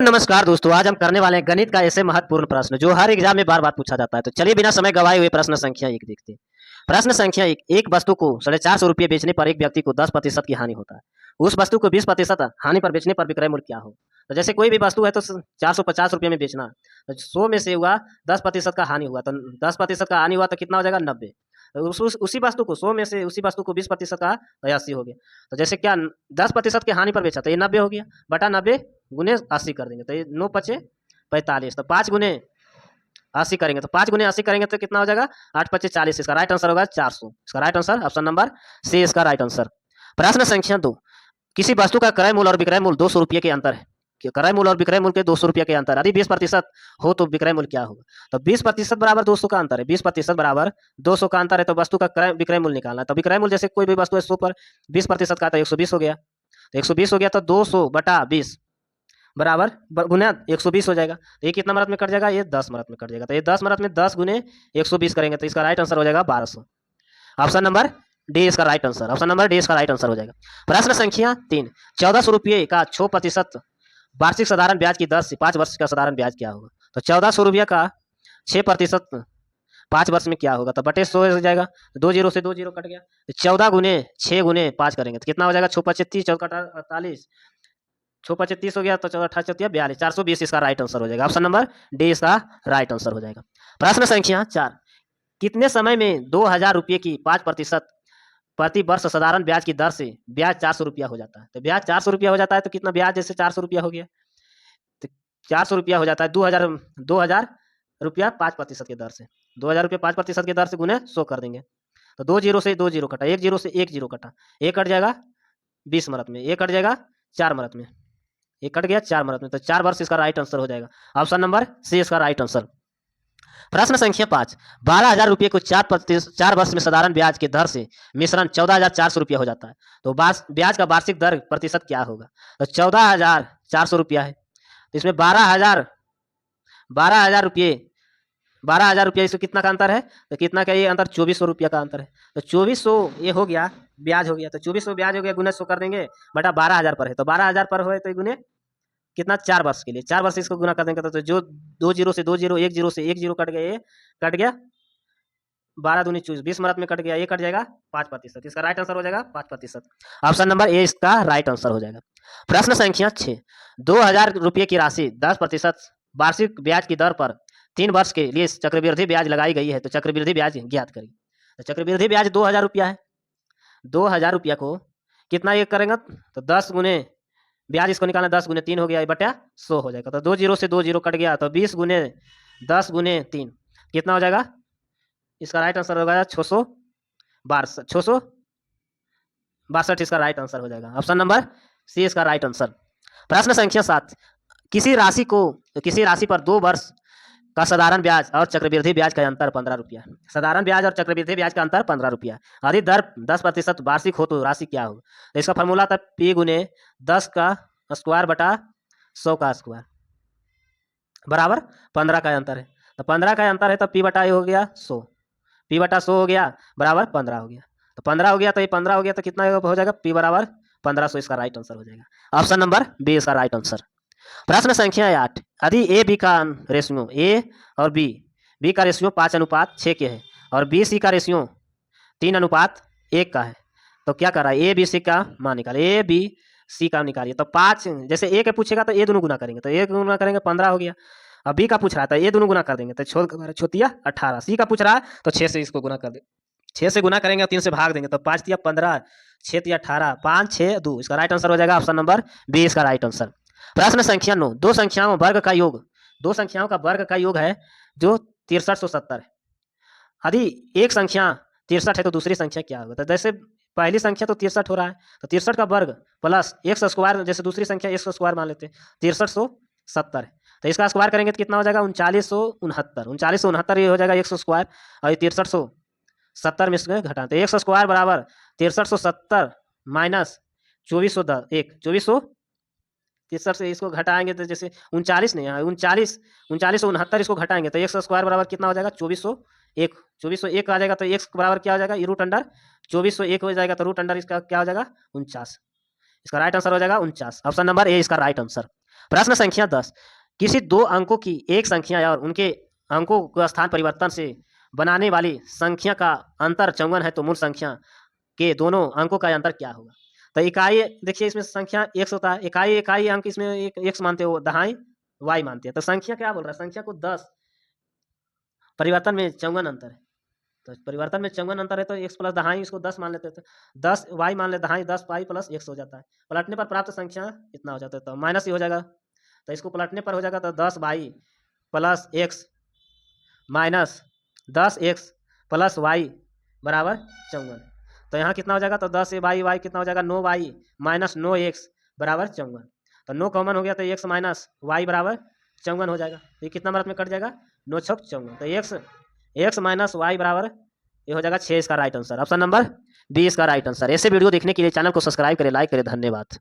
नमस्कार दोस्तों, आज हम करने वाले हैं गणित का ऐसे महत्वपूर्ण प्रश्न जो हर एग्जाम में बार बार पूछा जाता है। तो चलिए बिना समय गवाए हुए प्रश्न संख्या एक देखते हैं। प्रश्न संख्या एक वस्तु को 450 रुपये बेचने पर एक व्यक्ति को 10% की हानि होता है। उस वस्तु को 20% हानि पर बेचने पर विक्रय मूल्य क्या हो? तो जैसे कोई भी वस्तु है तो 450 रुपये में बेचना, तो 100 में से हुआ 10% का हानि हुआ, तो 10% का हानि हुआ तो कितना हो जाएगा? 90। तो उसी वस्तु को 100 में से उसी वस्तु को 20% का, तो 80 हो गया। तो जैसे क्या 10% की हानि पर बेचा तो ये 90 हो गया, बटा 90 गुने 80 कर देंगे, तो ये 9 पचे 45, तो 5 गुने 80 करेंगे, तो 5 गुने 80 करेंगे तो कितना हो जाएगा? 8 पचे 40। इसका राइट आंसर होगा 400। इसका right answer option number C इसका राइट आंसर। प्रश्न संख्या 2, किसी वस्तु का क्रय मूल्य और विक्रय मूल्य 200 रुपये के अंतर है। क्रय मूल्य और विक्रय मूल्य के 200 रुपये के अंतर, यदि 20% हो तो विक्रय मूल्य क्या होगा? तो 20% बराबर 200 का अंतर है, 20% बराबर 200 का अंतर है, तो वस्तु का क्रय विक्रय मूल्य निकालना है। तो विक्रय मूल्य जैसे कोई भी वस्तु है 100 पर 20% का, तो 120 हो गया। तो 120 हो गया, तो 200 बटा 20 बराबर गुना 120 हो जाएगा। तो ये कितना मरत में कट जाएगा? ये 10 मरत में कट जाएगा। तो ये 10 मरत में 10 गुने 120 करेंगे, तो इसका राइट आंसर हो जाएगा 1200। ऑप्शन नंबर डी इसका right answer, option number D इसका राइट आंसर हो जाएगा। प्रश्न संख्या 3, 1400 रुपये का 6% वार्षिक साधारण ब्याज की दर से 5 वर्ष का साधारण ब्याज क्या होगा? तो 1400 रुपये का 6% 5 वर्ष में क्या होगा? तो बटे 100 हो जाएगा, 2 जीरो से 2 जीरो कट गया, तो 14 गुने 6 गुने 5 करेंगे तो कितना हो जाएगा? 6 पचे 30, 14 48, 6 पचे 30 हो गया, तो 14 42, 420 इसका राइट आंसर हो जाएगा। ऑप्शन नंबर डी इसका राइट आंसर हो जाएगा। प्रश्न संख्या 4, कितने समय में 2000 रुपये की 5% प्रति वर्ष साधारण ब्याज की दर से ब्याज 400 रुपया हो जाता है? तो ब्याज 400 रुपया हो जाता है, तो कितना ब्याज जैसे 400 रुपया हो गया, तो 400 रुपया हो जाता है 2000 रुपया 5% की दर से, 2000 रुपया 5% की दर से गुने 100 कर देंगे, तो 2 जीरो से 2 जीरो कटा, 1 जीरो से 1 जीरो कटा, एक कट जाएगा 20 मरत में, एक कट जाएगा 4 मरत में, एक कट गया 4 मरत में, तो 4 वर्ष इसका राइट आंसर हो जाएगा। ऑप्शन नंबर सी इसका राइट आंसर। प्रश्न संख्या 5, 12,000 रुपये को 4 वर्ष में साधारण ब्याज की दर से मिश्रण 14,400 रुपया हो जाता है, तो ब्याज का वार्षिक दर प्रतिशत क्या होगा? तो 14,400 रुपया है, तो इसमें 12,000 रुपये 12,000 रुपया, इसमें कितना का अंतर है? तो कितना का ये अंतर? 2400 रुपया का अंतर है। तो 2400 ये हो गया ब्याज हो गया, तो 2400 ब्याज हो गया, गुना 100 कर देंगे, बटा 12,000 पर है, तो 12,000 पर हो तो गुने कितना? 4 वर्ष के लिए, 4 वर्ष इसको गुना कर देंगे, तो जो 2 जीरो से 2 जीरो, 1 जीरो से 1 जीरो कट गया, ये कट गया 12 दूनी 24, 20 मरत में कट गया, ये कट जाएगा 5%, इसका राइट आंसर हो जाएगा 5%। ऑप्शन नंबर ए इसका राइट आंसर हो जाएगा। प्रश्न संख्या 6, 2000 रुपये की राशि 10% वार्षिक ब्याज की दर पर 3 वर्ष के लिए चक्रवृद्धि ब्याज लगाई गई है, तो चक्रवृद्धि ब्याज ज्ञात करिए। तो चक्रवृद्धि ब्याज 2000 रुपया है, 2000 रुपया को कितना ये करेंगे? तो 10 गुने ब्याज इसको निकालना, 10 गुने 3 हो गया, बटा 100 हो जाएगा, तो 2 जीरो से 2 जीरो कट गया, तो 20 गुने 10 गुने 3 कितना हो जाएगा? इसका राइट आंसर होगा 662 इसका राइट आंसर हो जाएगा। ऑप्शन नंबर सी इसका राइट आंसर। प्रश्न संख्या 7, किसी राशि पर 2 वर्ष का साधारण ब्याज और चक्रवृद्धि ब्याज का अंतर 15 रुपया, साधारण ब्याज और चक्रवृद्धि ब्याज का अंतर 15 रुपया, यदि दर 10% वार्षिक हो तो राशि क्या होगा? तो इसका फॉर्मूला था पी गुने 10 का स्क्वायर बटा 100 का स्क्वायर बराबर 15 का अंतर है, तो 15 का अंतर है, तो पी बटा ये हो गया 100, पी बटा 100 हो गया बराबर 15 हो गया, तो 15 हो गया, तो ये 15 हो गया, तो कितना हो जाएगा? पी बराबर 1500 इसका राइट आंसर हो जाएगा। ऑप्शन नंबर बी इसका राइट आंसर। प्रश्न संख्या 8, यदि ए बी का रेशियो ए और बी का रेशियो 5:6 के है और बी सी का रेशियो 3:1 का है, तो क्या कर रहा है? ए बी सी का मान निकाले, ए बी सी का निकालिए। तो 5 जैसे ए के पूछेगा तो ए दोनों गुना करेंगे, तो ए गुना करेंगे 15 हो गया। अब बी का पूछ रहा था, ए दोनों गुना कर देंगे, तो छोतिया 18, सी का पूछ रहा है तो 6 से इसको गुना कर दे, 6 से गुना करेंगे और 3 से भाग देंगे, तो 5 तिया 15, 6 तिया 18, 5 6 2 इसका राइट आंसर हो जाएगा। ऑप्शन नंबर बी इसका राइट आंसर। प्रश्न संख्या 9, दो संख्याओं का वर्ग का योग है जो 6370 है, यदि एक संख्या 63 है तो दूसरी संख्या क्या होगा? तो जैसे पहली संख्या तो 63 हो रहा है, तो 63 का वर्ग प्लस x स्क्वायर, जैसे दूसरी संख्या x स्क्वायर मान लेते हैं, 6370 है, तो इसका स्क्वायर करेंगे तो कितना हो जाएगा? 3969 ये हो जाएगा x स्क्वायर, और 6370 में इसमें घटा, तो x स्क्वायर बराबर 6370 माइनस 2410, 63 से इसको घटाएंगे तो जैसे 39 नहीं है, 3969 इसको घटाएंगे तो x स्क्वायर बराबर कितना हो जाएगा? 2401 आ जाएगा, तो x बराबर क्या हो जाएगा? रूट अंडर 2401 हो जाएगा, तो रूट अंडर इसका क्या हो जाएगा? 49, इसका राइट आंसर हो जाएगा 49। ऑप्शन नंबर ए इसका राइट आंसर। प्रश्न संख्या 10, किसी दो अंकों की एक संख्या और उनके अंकों का स्थान परिवर्तन से बनाने वाली संख्या का अंतर 54 है तो मूल संख्या के दोनों अंकों का अंतर क्या होगा। तो इकाई देखिए इसमें संख्या x होता है, इकाई इकाई अंक इसमें एक x मानते हो, दहाई y मानते हैं। तो संख्या क्या बोल रहा है, संख्या को 10 परिवर्तन में 54 अंतर है, तो परिवर्तन में 54 अंतर है तो x प्लस दहाई इसको 10 मान लेते हैं, तो 10 y मान ले दहाई 10 y प्लस x हो जाता है। पलटने पर प्राप्त संख्या इतना हो जाता है, तो माइनस ही हो जाएगा, तो इसको पलटने पर हो जाएगा तो 10 y plus x minus 10x plus y बराबर 54। तो यहाँ कितना हो जाएगा, तो 10 से y कितना हो जाएगा 9y माइनस 9x बराबर 54। तो 9 कॉमन हो गया तो x माइनस y बराबर 54 हो जाएगा। तो ये कितना नंबर में कट जाएगा, 9 छक 54। तो x माइनस y बराबर ये हो जाएगा 6, इसका right answer option number B इसका राइट आंसर। ऐसे वीडियो देखने के लिए चैनल को सब्सक्राइब करें, लाइक करें, धन्यवाद।